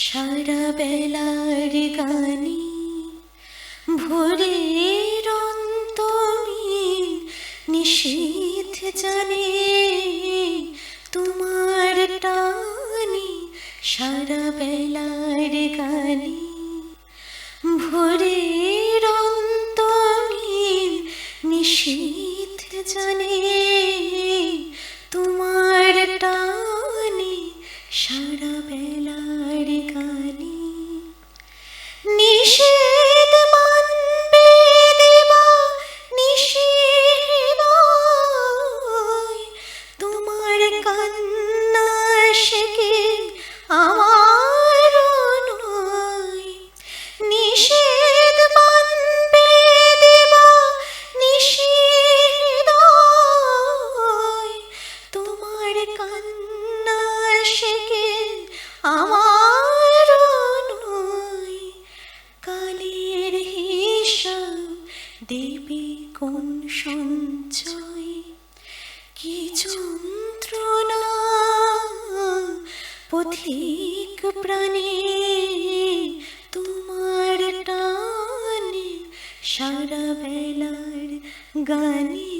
সারা বেলার গানে ভোরের অন্তমি নিশীথ জানে তোমার টানে। সারা বেলার গানে ভোরের অন্তমি নিশীথ জানে তোমার টানে। সারা বেলার গানে নিষেধ মানবে দেবা নিষেধ, তোমার কান্না শেখে আমার নয়। নিষেধ মানবে দেবা নিষেধ, তোমার কান্না শেখে আমার নয়। কালের হিসাব দেবে কোন সঞ্চয়, কি যন্ত্রণা পথিক প্রাণে তোমার টানে। সারা বেলার গানে